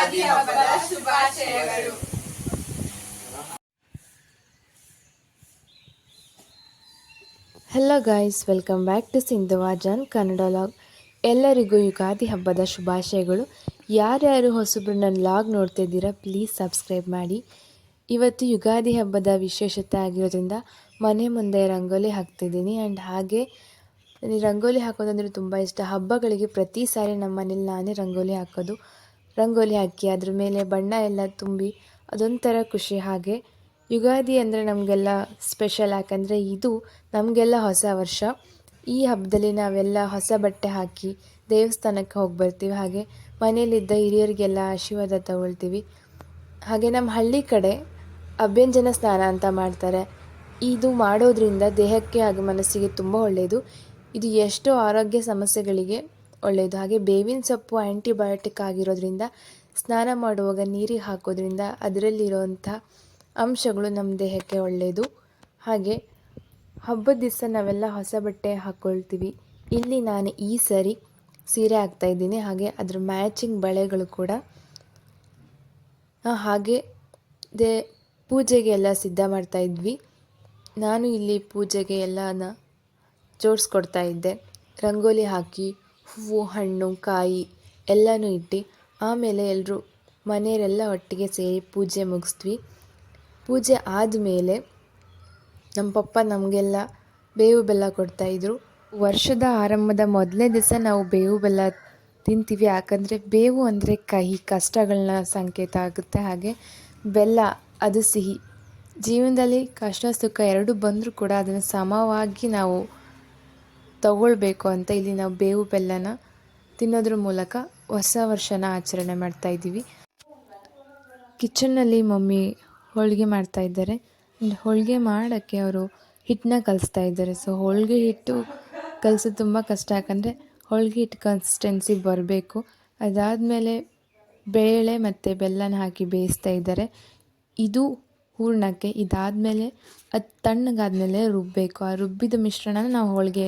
ಯುಗಾದಿ ಹಬ್ಬದ ಶುಭಾಶಯಗಳು. Hello guys, welcome back to Sindhuvajan Kannada log. ಎಲ್ಲರಿಗೂ ಯುಗಾದಿ ಹಬ್ಬದ ಶುಭಾಶಯಗಳು. ಯಾರ್ಯಾರು ಹೊಸಬ್ರು ನನ್ನ ಲಾಗ್ ನೋಡ್ತಿದ್ದೀರಾ ಪ್ಲೀಸ್ ಸಬ್ಸ್ಕ್ರೈಬ್ ಮಾಡಿ. ಇವತ್ತು ಯುಗಾದಿ ಹಬ್ಬದ ವಿಶೇಷತೆ ಆಗಿರೋದ್ರಿಂದ ಮನೆ ಮುಂದೆ ರಂಗೋಲಿ ಹಾಕ್ತಿದ್ದೀನಿ. ಆ್ಯಂಡ್ ಹಾಗೆ ರಂಗೋಲಿ ಹಾಕೋದಂದರೆ ತುಂಬ ಇಷ್ಟ. ಹಬ್ಬಗಳಿಗೆ ಪ್ರತಿ ಸಾರಿ ನಮ್ಮ ಮನೇಲಿ ನಾನೇ ರಂಗೋಲಿ ಹಾಕೋದು. ರಂಗೋಲಿ ಹಾಕಿ ಅದ್ರ ಮೇಲೆ ಬಣ್ಣ ಎಲ್ಲ ತುಂಬಿ ಅದೊಂಥರ ಖುಷಿ. ಹಾಗೆ ಯುಗಾದಿ ಅಂದರೆ ನಮಗೆಲ್ಲ ಸ್ಪೆಷಲ್, ಯಾಕಂದರೆ ಇದು ನಮಗೆಲ್ಲ ಹೊಸ ವರ್ಷ. ಈ ಹಬ್ಬದಲ್ಲಿ ನಾವೆಲ್ಲ ಹೊಸ ಬಟ್ಟೆ ಹಾಕಿ ದೇವಸ್ಥಾನಕ್ಕೆ ಹೋಗಿ ಬರ್ತೀವಿ. ಹಾಗೆ ಮನೆಯಲ್ಲಿದ್ದ ಹಿರಿಯರಿಗೆಲ್ಲ ಆಶೀರ್ವಾದ ತಗೊಳ್ತೀವಿ. ಹಾಗೆ ನಮ್ಮ ಹಳ್ಳಿ ಕಡೆ ಅಭ್ಯಂಜನ ಸ್ನಾನ ಅಂತ ಮಾಡ್ತಾರೆ. ಇದು ಮಾಡೋದ್ರಿಂದ ದೇಹಕ್ಕೆ ಹಾಗೂ ಮನಸ್ಸಿಗೆ ತುಂಬ ಒಳ್ಳೆಯದು. ಇದು ಎಷ್ಟೋ ಆರೋಗ್ಯ ಸಮಸ್ಯೆಗಳಿಗೆ ಒಳ್ಳೆಯದು. ಹಾಗೆ ಬೇವಿನ ಸೊಪ್ಪು ಆ್ಯಂಟಿಬಯೋಟಿಕ್ ಆಗಿರೋದ್ರಿಂದ ಸ್ನಾನ ಮಾಡುವಾಗ ನೀರಿಗೆ ಹಾಕೋದ್ರಿಂದ ಅದರಲ್ಲಿರುವಂಥ ಅಂಶಗಳು ನಮ್ಮ ದೇಹಕ್ಕೆ ಒಳ್ಳೆಯದು. ಹಾಗೆ ಹಬ್ಬದ ದಿವಸ ನಾವೆಲ್ಲ ಹೊಸ ಬಟ್ಟೆ ಹಾಕ್ಕೊಳ್ತೀವಿ. ಇಲ್ಲಿ ನಾನು ಈ ಸರಿ ಸೀರೆ ಹಾಕ್ತಾಯಿದ್ದೀನಿ. ಹಾಗೆ ಅದ್ರ ಮ್ಯಾಚಿಂಗ್ ಬಳೆಗಳು ಕೂಡ. ಹಾಗೆ ಪೂಜೆಗೆ ಎಲ್ಲ ಸಿದ್ಧ ಮಾಡ್ತಾಯಿದ್ವಿ. ನಾನು ಇಲ್ಲಿ ಪೂಜೆಗೆ ಎಲ್ಲನ ಜೋಡಿಸ್ಕೊಡ್ತಾ ಇದ್ದೆ. ರಂಗೋಲಿ ಹಾಕಿ ಹೂವು, ಹಣ್ಣು, ಕಾಯಿ ಎಲ್ಲನೂ ಇಟ್ಟು ಆಮೇಲೆ ಎಲ್ಲರೂ ಮನೆಯವರೆಲ್ಲ ಒಟ್ಟಿಗೆ ಸೇರಿ ಪೂಜೆ ಮುಗಿಸ್ದ್ವಿ. ಪೂಜೆ ಆದಮೇಲೆ ನಮ್ಮ ಪಪ್ಪ ನಮಗೆಲ್ಲ ಬೇವು ಬೆಲ್ಲ ಕೊಡ್ತಾಯಿದ್ರು. ವರ್ಷದ ಆರಂಭದ ಮೊದಲನೇ ದಿವಸ ನಾವು ಬೇವು ಬೆಲ್ಲ ತಿಂತೀವಿ. ಯಾಕಂದರೆ ಬೇವು ಅಂದರೆ ಕಹಿ, ಕಷ್ಟಗಳನ್ನ ಸಂಕೇತ ಆಗುತ್ತೆ. ಹಾಗೆ ಬೆಲ್ಲ ಅದು ಸಿಹಿ. ಜೀವನದಲ್ಲಿ ಕಷ್ಟ ಸುಖ ಎರಡು ಬಂದರೂ ಕೂಡ ಅದನ್ನು ಸಮವಾಗಿ ನಾವು ತಗೊಳ್ಬೇಕು ಅಂತ ಇಲ್ಲಿ ನಾವು ಬೇವು ಬೆಲ್ಲನ ತಿನ್ನೋದ್ರ ಮೂಲಕ ಹೊಸ ವರ್ಷನ ಆಚರಣೆ ಮಾಡ್ತಾಯಿದ್ದೀವಿ. ಕಿಚನ್ನಲ್ಲಿ ಮಮ್ಮಿ ಹೋಳಿಗೆ ಮಾಡ್ತಾಯಿದ್ದಾರೆ. ಹೋಳಿಗೆ ಮಾಡೋಕ್ಕೆ ಅವರು ಹಿಟ್ಟನ್ನ ಕಲಿಸ್ತಾ ಇದ್ದಾರೆ. ಸೊ ಹೋಳಿಗೆ ಹಿಟ್ಟು ಕಲಿಸೋದು ತುಂಬ ಕಷ್ಟ, ಯಾಕಂದರೆ ಹೋಳಿಗೆ ಹಿಟ್ಟು ಕನ್ಸಿಸ್ಟೆನ್ಸಿ ಬರಬೇಕು. ಅದಾದಮೇಲೆ ಬೇಳೆ ಮತ್ತು ಬೆಲ್ಲನ ಹಾಕಿ ಬೇಯಿಸ್ತಾ ಇದ್ದಾರೆ. ಇದು ಹೂರಣಕ್ಕೆ. ಇದಾದಮೇಲೆ ಅದು ತಣ್ಣಗಾದಮೇಲೆ ರುಬ್ಬಬೇಕು. ಆ ರುಬ್ಬಿದ ಮಿಶ್ರಣನ ನಾವು ಹೋಳಿಗೆ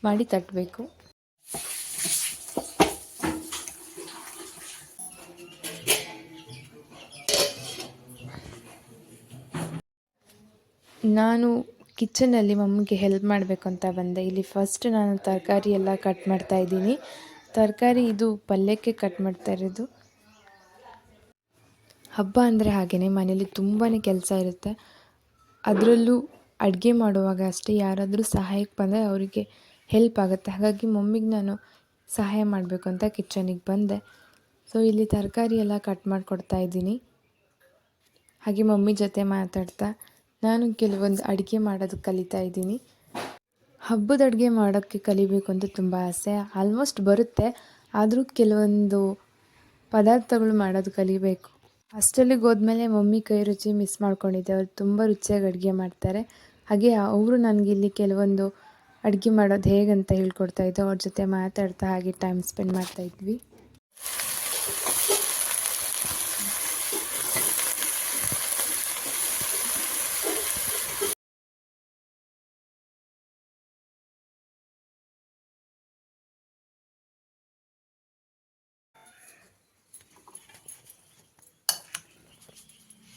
ಮಾಡಿ ತಟ್ಟಬೇಕು. ನಾನು ಕಿಚನಲ್ಲಿ ಮಮ್ಮಿಗೆ ಹೆಲ್ಪ್ ಮಾಡಬೇಕು ಅಂತ ಬಂದೆ. ಇಲ್ಲಿ ಫಸ್ಟ್ ನಾನು ತರಕಾರಿ ಎಲ್ಲ ಕಟ್ ಮಾಡ್ತಾಯಿದ್ದೀನಿ. ತರಕಾರಿ ಇದು ಪಲ್ಯಕ್ಕೆ ಕಟ್ ಮಾಡ್ತಾ ಇರೋದು. ಹಬ್ಬ ಅಂದರೆ ಹಾಗೆಯೇ ಮನೇಲಿ ತುಂಬಾ ಕೆಲಸ ಇರುತ್ತೆ. ಅದರಲ್ಲೂ ಅಡುಗೆ ಮಾಡುವಾಗ ಅಷ್ಟೇ, ಯಾರಾದರೂ ಸಹಾಯಕ್ಕೆ ಬಂದರೆ ಅವರಿಗೆ ಹೆಲ್ಪ್ ಆಗುತ್ತೆ. ಹಾಗಾಗಿ ಮಮ್ಮಿಗೆ ನಾನು ಸಹಾಯ ಮಾಡಬೇಕು ಅಂತ ಕಿಚನಿಗೆ ಬಂದೆ. ಸೊ ಇಲ್ಲಿ ತರಕಾರಿ ಎಲ್ಲ ಕಟ್ ಮಾಡಿಕೊಡ್ತಾ ಇದ್ದೀನಿ. ಹಾಗೆ ಮಮ್ಮಿ ಜೊತೆ ಮಾತಾಡ್ತಾ ನಾನು ಕೆಲವೊಂದು ಅಡುಗೆ ಮಾಡೋದು ಕಲಿತಾ ಇದ್ದೀನಿ. ಹಬ್ಬದ ಅಡುಗೆ ಮಾಡೋಕ್ಕೆ ಕಲಿಬೇಕು ಅಂತ ತುಂಬ ಆಸೆ. ಆಲ್ಮೋಸ್ಟ್ ಬರುತ್ತೆ, ಆದರೂ ಕೆಲವೊಂದು ಪದಾರ್ಥಗಳು ಮಾಡೋದು ಕಲಿಬೇಕು. ಹಾಸ್ಟೆಲಿಗೆ ಹೋದ್ಮೇಲೆ ಮಮ್ಮಿ ಕೈ ರುಚಿ ಮಿಸ್ ಮಾಡ್ಕೊಂಡಿದ್ದೆ. ಅವ್ರು ತುಂಬ ರುಚಿಯಾಗಿ ಅಡುಗೆ ಮಾಡ್ತಾರೆ. ಹಾಗೆ ಅವರು ನನಗಿಲ್ಲಿ ಕೆಲವೊಂದು ಅಡುಗೆ ಮಾಡೋದು ಹೇಗಂತ ಹೇಳ್ಕೊಡ್ತಾಯಿದ್ದು. ಅವ್ರ ಜೊತೆ ಮಾತಾಡ್ತಾ ಹಾಗೆ ಟೈಮ್ ಸ್ಪೆಂಡ್ ಮಾಡ್ತಾಯಿದ್ವಿ.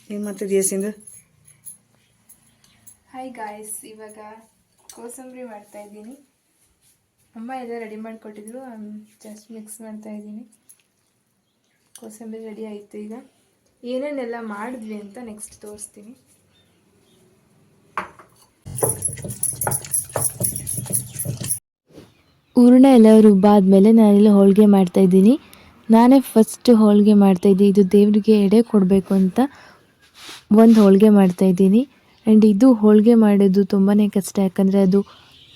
ಏನು ಮಾಡ್ತಿದ್ದೀಯ ಸಿಂಧು? ಹಾಯ್ ಗಾಯ್ಸ್, ಇವಾಗ ಕೋಸಂಬರಿ ಮಾಡ್ತಾಯಿದ್ದೀನಿ. ಅಮ್ಮ ಎಲ್ಲ ರೆಡಿ ಮಾಡಿಕೊಟ್ಟಿದ್ರು, ಜಸ್ಟ್ ಮಿಕ್ಸ್ ಮಾಡ್ತಾಯಿದ್ದೀನಿ. ಕೋಸಂಬರಿ ರೆಡಿ ಆಯಿತು. ಈಗ ಏನೇನೆಲ್ಲ ಮಾಡಿದ್ವಿ ಅಂತ ನೆಕ್ಸ್ಟ್ ತೋರಿಸ್ತೀನಿ. ಹೂರಣ ಎಲ್ಲ ರುಬ್ಬಾದ್ಮೇಲೆ ನಾನಿಲ್ಲಿ ಹೋಳಿಗೆ ಮಾಡ್ತಾಯಿದ್ದೀನಿ. ನಾನೇ ಫಸ್ಟ್ ಹೋಳಿಗೆ ಮಾಡ್ತಾಯಿದ್ದೀನಿ. ಇದು ದೇವರಿಗೆ ಎಡೆ ಕೊಡಬೇಕು ಅಂತ ಒಂದು ಹೋಳಿಗೆ ಮಾಡ್ತಾಯಿದ್ದೀನಿ. ಆ್ಯಂಡ್ ಇದು ಹೋಳಿಗೆ ಮಾಡೋದು ತುಂಬಾ ಕಷ್ಟ, ಯಾಕಂದರೆ ಅದು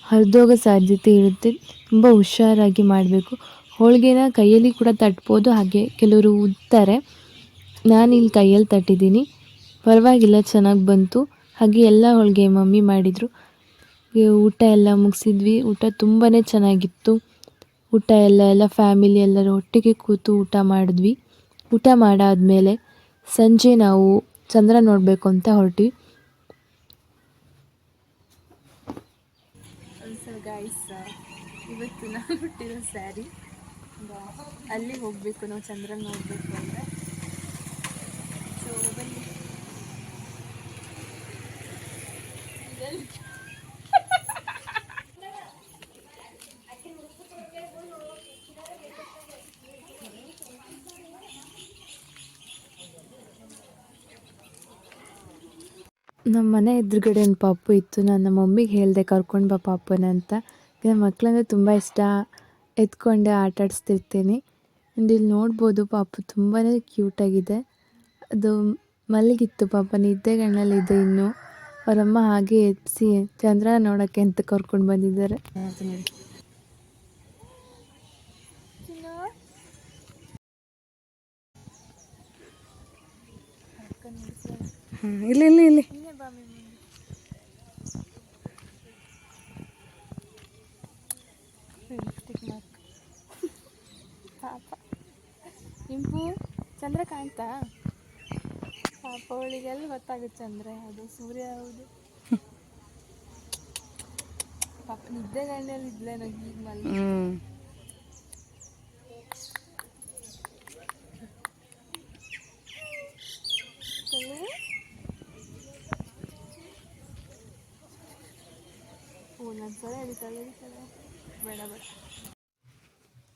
ಹರಿದೋಗೋ ಸಾಧ್ಯತೆ ಇರುತ್ತೆ. ತುಂಬ ಹುಷಾರಾಗಿ ಮಾಡಬೇಕು. ಹೋಳಿಗೆನ ಕೈಯಲ್ಲಿ ಕೂಡ ತಟ್ಬೋದು, ಹಾಗೆ ಕೆಲವರು ಉತ್ತಾರೆ. ನಾನಿಲ್ಲಿ ಕೈಯಲ್ಲಿ ತಟ್ಟಿದ್ದೀನಿ, ಪರವಾಗಿಲ್ಲ, ಚೆನ್ನಾಗಿ ಬಂತು. ಹಾಗೆ ಎಲ್ಲ ಹೋಳಿಗೆ ಮಮ್ಮಿ ಮಾಡಿದರು. ಊಟ ಎಲ್ಲ ಮುಗಿಸಿದ್ವಿ. ಊಟ ತುಂಬಾ ಚೆನ್ನಾಗಿತ್ತು. ಊಟ ಎಲ್ಲ ಫ್ಯಾಮಿಲಿ ಎಲ್ಲರೂ ಒಟ್ಟಿಗೆ ಕೂತು ಊಟ ಮಾಡಿದ್ವಿ. ಊಟ ಮಾಡಾದಮೇಲೆ ಸಂಜೆ ನಾವು ಚಂದ್ರ ನೋಡಬೇಕು ಅಂತ ಹೊರಟ್ವಿ. ಗೈಸ್, ಇವತ್ತು ನಾನು ಹುಟ್ಟಿರೋ ಸ್ಯಾರಿ. ಅಲ್ಲಿಗೆ ಹೋಗಬೇಕು ನಾವು ಚಂದ್ರ ನೋಡಬೇಕು ಅಂದರೆ. ನಮ್ಮ ಮನೆ ಎದುರುಗಡೆ ಒಂದು ಪಾಪು ಇತ್ತು. ನಾನು ನಮ್ಮ ಮಮ್ಮಿಗೆ ಹೇಳಿದೆ ಕರ್ಕೊಂಡು ಬಾ ಪಾಪುನ ಅಂತ. ನನ್ನ ಮಕ್ಕಳಂದರೆ ತುಂಬ ಇಷ್ಟ, ಎತ್ಕೊಂಡೆ ಆಟ ಆಡಿಸ್ತಿರ್ತೀನಿ. ಆ್ಯಂಡ್ ಇಲ್ಲಿ ನೋಡ್ಬೋದು ಪಾಪು ತುಂಬಾ ಕ್ಯೂಟಾಗಿದೆ. ಅದು ಮಲಗಿತ್ತು ಪಾಪ, ನಿದ್ದೆಗಣ್ಣಲ್ಲಿದೆ ಇನ್ನು. ಅವರಮ್ಮ ಹಾಗೆ ಎತ್ತಿಸಿ ಚಂದ್ರನ ನೋಡೋಕ್ಕೆ ಅಂತ ಕರ್ಕೊಂಡು ಬಂದಿದ್ದಾರೆ. ಇಲ್ಲಿ ಇಲ್ಲಿ ಇಲ್ಲಿ ಪಾಪ ಇಂಪು ಚಂದ್ರ ಕಾಣ್ತಾ? ಪಾಪ ಅವಳಿಗೆಲ್ಲ ಗೊತ್ತಾಗುತ್ತೆ ಚಂದ್ರ ಅದು ಸೂರ್ಯ ಹೌದು. ಪಾಪ ನಿದ್ದೆಗಣ್ಣಲ್ಲಿ ಇದ್ಲೆ ನಂಗೆ ಈಗ ಮಲ್ಲಿ.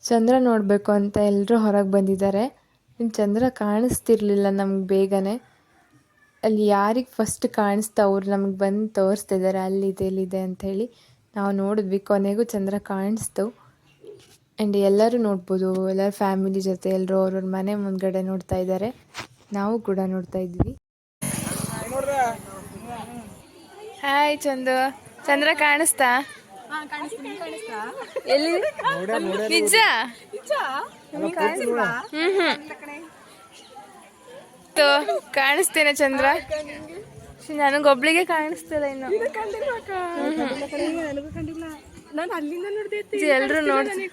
ಚಂದ್ರ ನೋಡಬೇಕು ಅಂತ ಎಲ್ಲರೂ ಹೊರಗೆ ಬಂದಿದ್ದಾರೆ. ಇನ್ನು ಚಂದ್ರ ಕಾಣಿಸ್ತಿರ್ಲಿಲ್ಲ ನಮ್ಗೆ ಬೇಗನೆ. ಅಲ್ಲಿ ಯಾರಿಗೆ ಫಸ್ಟ್ ಕಾಣಿಸ್ತಾ ಅವ್ರು ನಮಗೆ ಬಂದು ತೋರಿಸ್ತಿದ್ದಾರೆ ಅಲ್ಲಿದೆ ಇಲ್ಲಿದೆ ಅಂಥೇಳಿ. ನಾವು ನೋಡಿದ್ವಿ, ಕೊನೆಗೂ ಚಂದ್ರ ಕಾಣಿಸ್ತು. ಆ್ಯಂಡ್ ಎಲ್ಲರೂ ನೋಡ್ಬೋದು, ಎಲ್ಲರ ಫ್ಯಾಮಿಲಿ ಜೊತೆ ಎಲ್ಲರೂ ಅವ್ರವ್ರ ಮನೆ ಮುಂದ್ಗಡೆ ನೋಡ್ತಾ ಇದ್ದಾರೆ. ನಾವು ಕೂಡ ನೋಡ್ತಾ ಇದ್ವಿ. ಹಾಯ್ ಚಂದು, ಚಂದ್ರ ಕಾಣಿಸ್ತಾ? ಎಲ್ಲಿ ನಿಜ? ಕಾಣಿಸ್ತೇನೆ ಚಂದ್ರ? ನನಗೊಬ್ಳಿಗೆ ಕಾಣಿಸ್ತಿಲ್ಲ ಇನ್ನು. ನಾನು ಅಲ್ಲಿಂದ ನೋಡ್ದೆ, ಎಲ್ರು ನೋಡ್ತಿ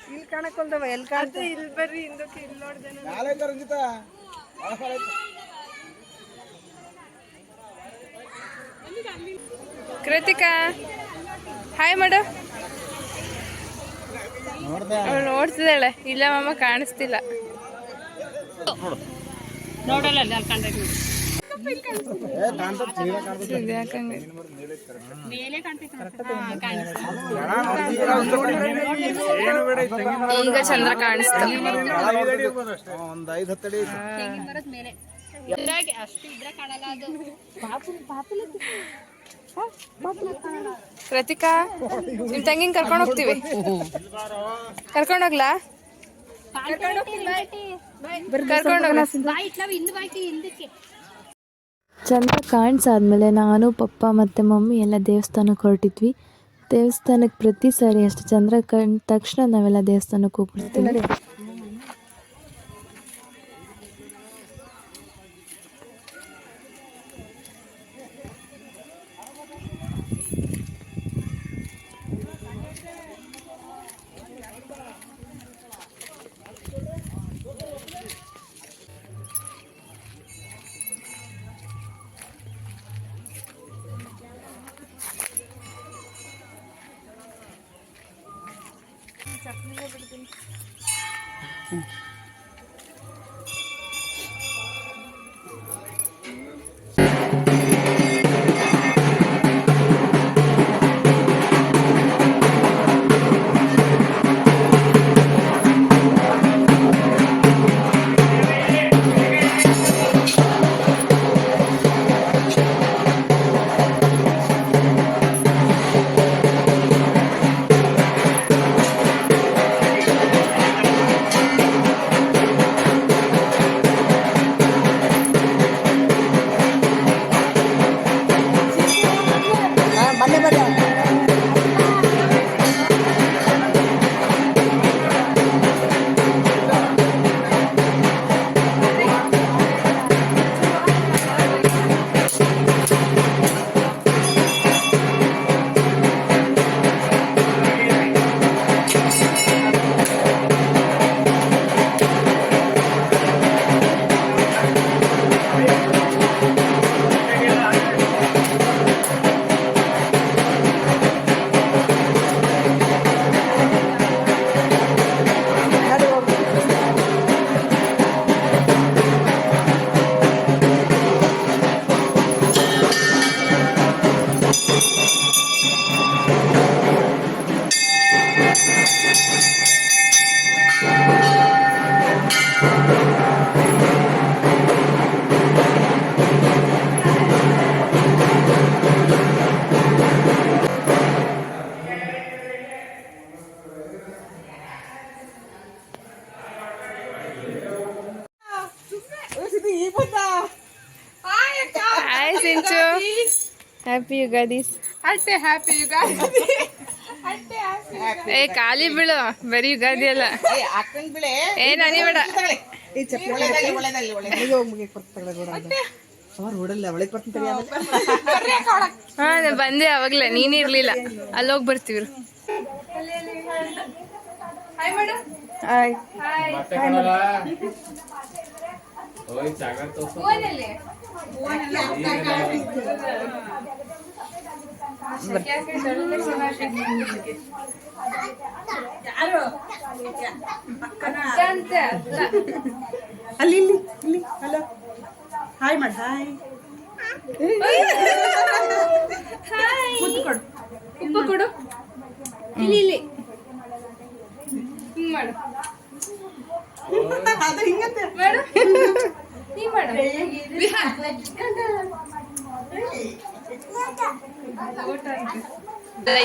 ಇಲ್ಲಿ ಕಾಣಕೊಂಡವ ಎಲ್ಲಿ ಕಾಣ್ತ ಇಲ್ಲಿ ಬರ್ರಿ ಹಿಂದಕ್ಕೆ ಇಲ್ಲಿ ನೋಡ್ದೆ. ಕೃತಿಕಾ ಹಾಯ್ ಮಾಡು. ಅವಳು ನೋಡ್ತಿದ್ದಾಳೆ. ಇಲ್ಲ ಮಾಮ ಕಾಣಿಸ್ತಿಲ್ಲ. ಈಗ ಚಂದ್ರ ಕಾಣಿಸ್ತು. ಕೃತಿಕಾ, ನಿಮ್ ತಂಗಿನ ಕರ್ಕೊಂಡು ಹೋಗ್ತೀವಿ. ಕರ್ಕೊಂಡೋಗ್ಲಾ? ಚಂದ್ರ ಕಾಣಿಸಾದ್ಮೇಲೆ ನಾನು ಪಪ್ಪ ಮತ್ತು ಮಮ್ಮಿ ಎಲ್ಲ ದೇವಸ್ಥಾನಕ್ಕೆ ಹೊರಟಿದ್ವಿ. ದೇವಸ್ಥಾನಕ್ಕೆ ಪ್ರತಿ ಸಾರಿ ಅಷ್ಟು ಚಂದ್ರ ಕಂಡ ತಕ್ಷಣ ನಾವೆಲ್ಲ ದೇವಸ್ಥಾನಕ್ಕೆ ಹೋಗ್ಬಿಡ್ತೀವಿ. ಸಿಂಚು ಹ್ಯಾಪಿ ಯುಗಾದಿ. ಅಟ್ಟೆ ಹ್ಯಾಪಿ ಯುಗಾದಿ. ಏ ಖಾಲಿ ಬೀಳು, ಬರೀ ಯುಗಾದಿ ಅಲ್ಲ. ಏ ನಾನಿ ಬೇಡ. ಹಾ ಬಂದೆ ಅವಾಗ್ಲೇ, ನೀನೇ ಇರ್ಲಿಲ್ಲ. ಅಲ್ಲೋಗಿ ಬರ್ತೀವ್ರು. ಅಲ್ಲಿ ಹಲೋ ಹಾಯ್ ಮಾಡಿ ಹಾಯ್. ಉಪ್ಪು ಕೊಡು. ಇಲ್ಲಿ ಹಿಂಗ್ ಮಾಡು. ಅದು ಹಿಂಗಂತೆ ಮಾಡು, ಹಿಂಗ್ ಮಾಡು.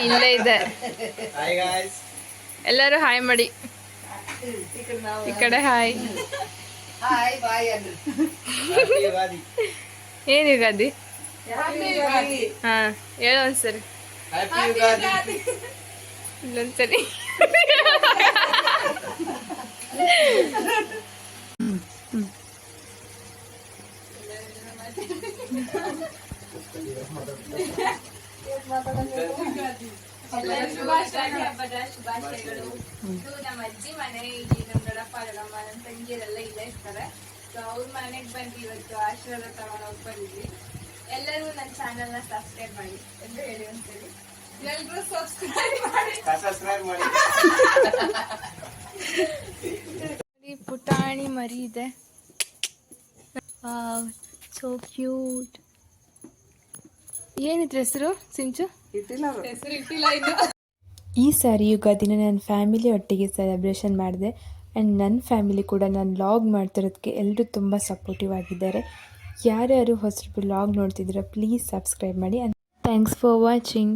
ಇಲ್ಲೇ ಇದೆ. ಎಲ್ಲರೂ ಹಾಯ್ ಮಾಡಿ. ಈ ಕಡೆ ಹಾಯ್. ಏನ್ ಯುಗಾದಿ? ಹಾ ಹೇಳು ಒಂದ್ಸರಿ. ಇಲ್ಲೊಂದ್ಸರಿ. ಹಬ್ಬದ ಶುಭಾಶಯಗಳು. ನಮ್ಮ ಅಜ್ಜಿ ಮನೆ ಇಲ್ಲಿ ನಮ್ಮ ದೊಡ್ಡಪ್ಪ ದೊಡ್ಡಮ್ಮ ನನ್ನ ತಂಗಿಯರೆಲ್ಲ ಇಲ್ಲೇ ಇರ್ತಾರೆ. ಸೊ ಅವ್ರ ಮನೆಗೆ ಬಂದು ಇವತ್ತು ಆಶೀರ್ವಾದ ತಗೊಂಡು ಹೋಗಿ ಬಂದಿದ್ವಿ. ಎಲ್ಲರೂ ನನ್ನ ಚಾನೆಲ್ ನ ಸಬ್ಸ್ಕ್ರೈಬ್ ಮಾಡಿ ಎಂದು ಹೇಳಿ ಒಂದ್ಸರಿ. ಎಲ್ಲರೂ ಸಬ್ಸ್ಕ್ರೈಬ್ ಮಾಡಿ. ಪುಟಾಣಿ ಮರಿ ಇದೆ. So cute. ಏನಿದ್ರ ಹೆಸರು ಸಿಂಚು? ಹೆಸರು ಇಟ್ಟಿಲ್ಲ ಇನ್ನು. ಈ ಸಾರಿ ಯುಗಾದಿನ ನನ್ನ ಫ್ಯಾಮಿಲಿ ಒಟ್ಟಿಗೆ ಸೆಲೆಬ್ರೇಷನ್ ಮಾಡಿದೆ. ಆ್ಯಂಡ್ ನನ್ನ ಫ್ಯಾಮಿಲಿ ಕೂಡ ನಾನು ಲಾಗ್ ಮಾಡ್ತಿರೋದಕ್ಕೆ ಎಲ್ಲರೂ ತುಂಬ ಸಪೋರ್ಟಿವ್ ಆಗಿದ್ದಾರೆ. ಯಾರ್ಯಾರು ಹೊಸಬ್ರು ಲಾಗ್ ನೋಡ್ತಿದ್ದೀರಾ ಪ್ಲೀಸ್ ಸಬ್ಸ್ಕ್ರೈಬ್ ಮಾಡಿ. And thanks for watching.